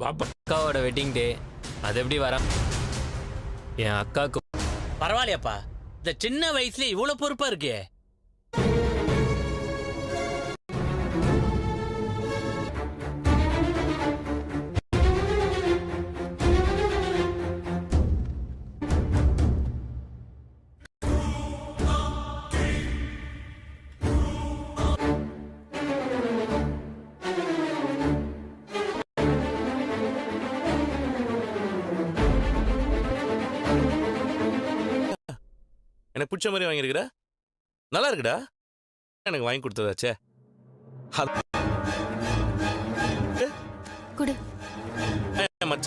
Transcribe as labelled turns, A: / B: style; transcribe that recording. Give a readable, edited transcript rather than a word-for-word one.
A: அக்காவோட wedding day, அது எப்படி வர? என் அக்காவுக்கு
B: பரவாயில்லையாப்பா, இந்த சின்ன வயசுல இவ்வளவு பொறுப்பா இருக்கே.
C: எனக்கு பிடிச்ச மாதிரி வாங்கியிருக்கிற, நல்லா இருக்குடா. எனக்கு வாங்கி கொடுத்ததாச்சே.
D: குடு.
C: மச்சான்